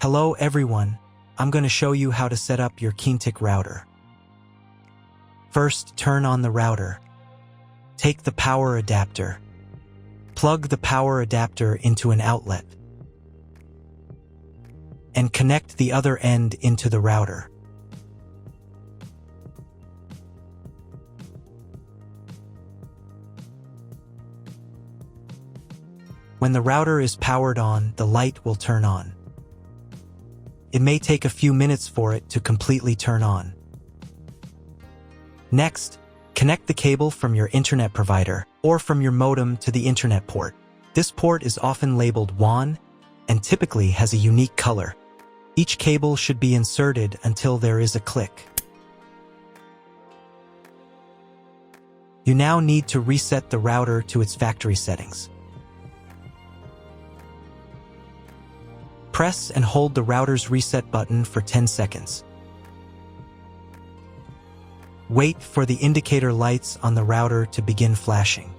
Hello everyone, I'm going to show you how to set up your Keenetic router. First, turn on the router. Take the power adapter. Plug the power adapter into an outlet. And connect the other end into the router. When the router is powered on, the light will turn on. It may take a few minutes for it to completely turn on. Next, connect the cable from your internet provider or from your modem to the internet port. This port is often labeled WAN and typically has a unique color. Each cable should be inserted until there is a click. You now need to reset the router to its factory settings. Press and hold the router's reset button for 10 seconds. Wait for the indicator lights on the router to begin flashing.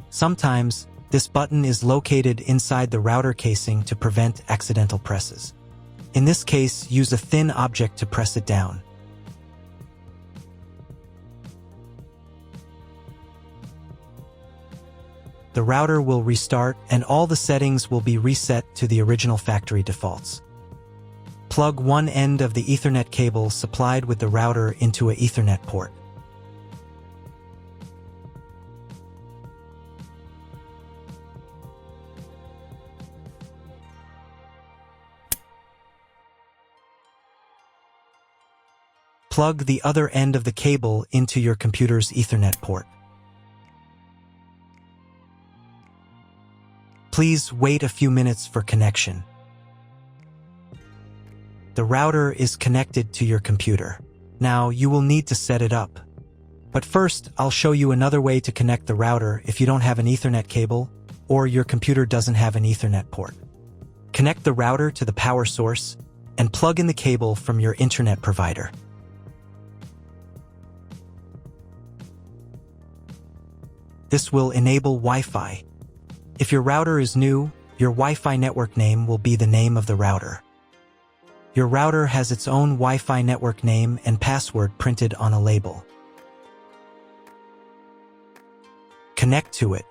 Sometimes, this button is located inside the router casing to prevent accidental presses. In this case, use a thin object to press it down. The router will restart and all the settings will be reset to the original factory defaults. Plug one end of the Ethernet cable supplied with the router into an Ethernet port. Plug the other end of the cable into your computer's Ethernet port. Please wait a few minutes for connection. The router is connected to your computer. Now you will need to set it up. But first, I'll show you another way to connect the router if you don't have an Ethernet cable or your computer doesn't have an Ethernet port. Connect the router to the power source and plug in the cable from your internet provider. This will enable Wi-Fi. If your router is new, your Wi-Fi network name will be the name of the router. Your router has its own Wi-Fi network name and password printed on a label. Connect to it.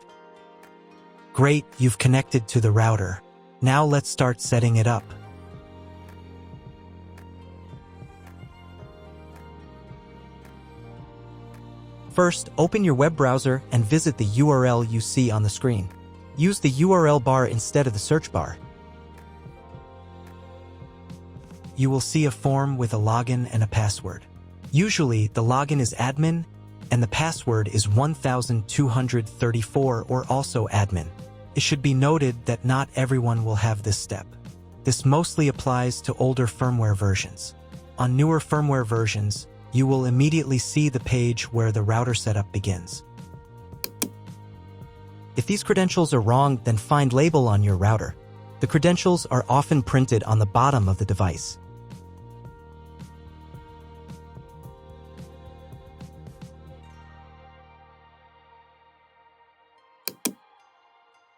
Great, you've connected to the router. Now let's start setting it up. First, open your web browser and visit the URL you see on the screen. Use the URL bar instead of the search bar. You will see a form with a login and a password. Usually, the login is admin and the password is 1234 or also admin. It should be noted that not everyone will have this step. This mostly applies to older firmware versions. On newer firmware versions, you will immediately see the page where the router setup begins. If these credentials are wrong, then find label on your router. The credentials are often printed on the bottom of the device.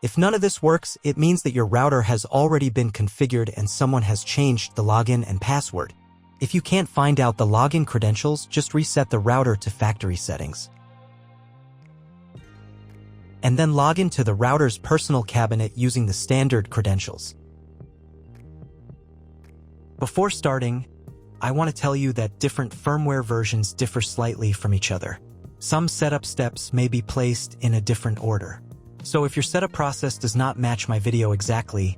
If none of this works, it means that your router has already been configured and someone has changed the login and password. If you can't find out the login credentials, just reset the router to factory settings. And then log into the router's personal cabinet using the standard credentials. Before starting, I want to tell you that different firmware versions differ slightly from each other. Some setup steps may be placed in a different order. So if your setup process does not match my video exactly,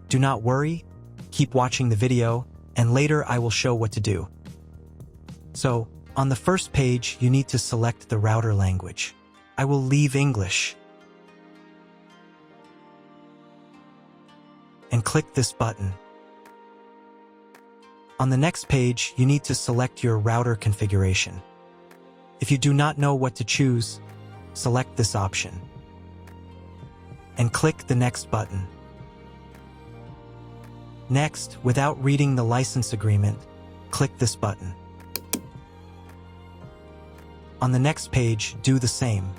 do not worry, keep watching the video, and later I will show what to do. So, on the first page, you need to select the router language. I will leave English. And click this button. On the next page, you need to select your router configuration. If you do not know what to choose, select this option. And click the next button. Next, without reading the license agreement, click this button. On the next page, do the same.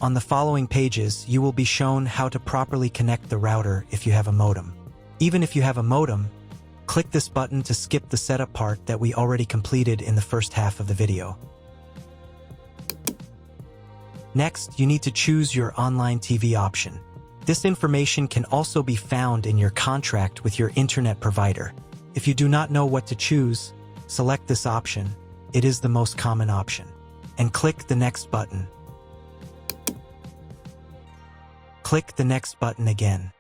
On the following pages, you will be shown how to properly connect the router if you have a modem. Even if you have a modem, click this button to skip the setup part that we already completed in the first half of the video. Next, you need to choose your online TV option. This information can also be found in your contract with your internet provider. If you do not know what to choose, select this option. It is the most common option. And click the next button. Click the next button again.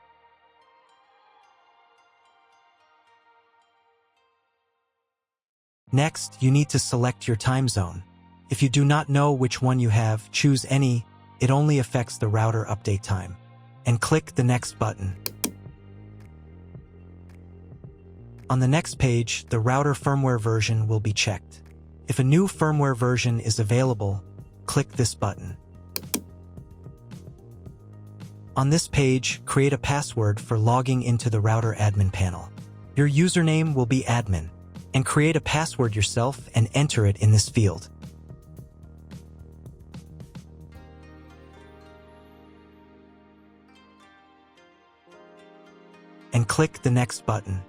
Next, you need to select your time zone. If you do not know which one you have, choose any. It only affects the router update time. And click the next button. On the next page, the router firmware version will be checked. If a new firmware version is available, click this button. On this page, create a password for logging into the router admin panel. Your username will be admin, and create a password yourself and enter it in this field. And click the next button.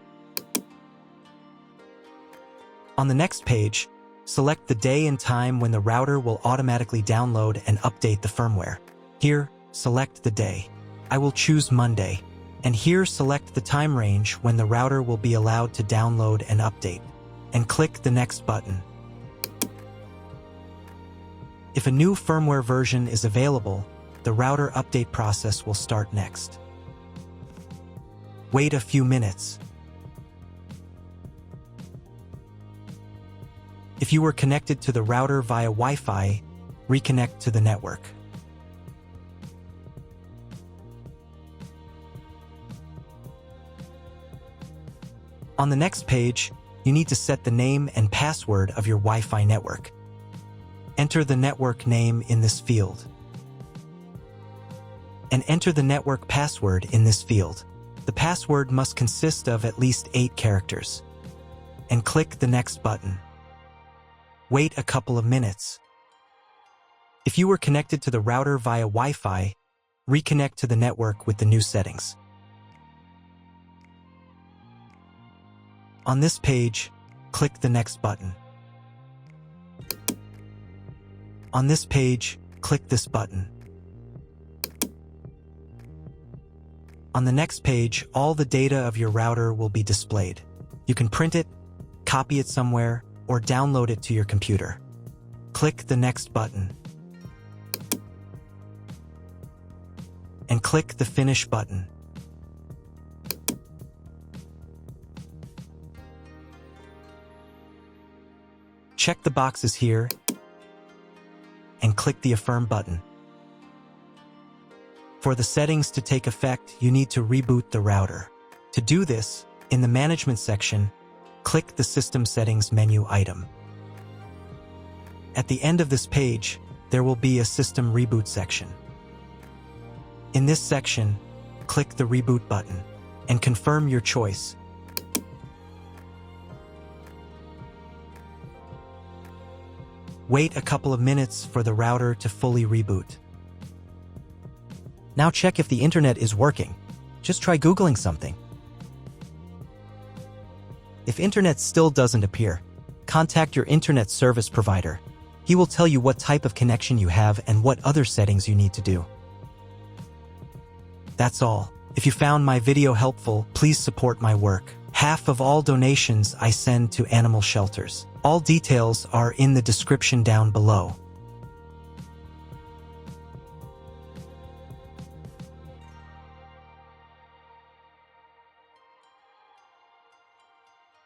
On the next page, select the day and time when the router will automatically download and update the firmware. Here, select the day. I will choose Monday. And here select the time range when the router will be allowed to download and update. And click the next button. If a new firmware version is available, the router update process will start next. Wait a few minutes. If you were connected to the router via Wi-Fi, reconnect to the network. On the next page, you need to set the name and password of your Wi-Fi network. Enter the network name in this field. And enter the network password in this field. The password must consist of at least 8 characters. And click the next button. Wait a couple of minutes. If you were connected to the router via Wi-Fi, reconnect to the network with the new settings. On this page, click the next button. On this page, click this button. On the next page, all the data of your router will be displayed. You can print it, copy it somewhere, or download it to your computer. Click the next button. And click the Finish button. Check the boxes here and click the Affirm button. For the settings to take effect, you need to reboot the router. To do this, in the Management section, click the System Settings menu item. At the end of this page, there will be a System Reboot section. In this section, click the Reboot button and confirm your choice. Wait a couple of minutes for the router to fully reboot. Now check if the internet is working. Just try Googling something. If internet still doesn't appear, contact your internet service provider. He will tell you what type of connection you have and what other settings you need to do. That's all. If you found my video helpful, please support my work. Half of all donations I send to animal shelters. All details are in the description down below.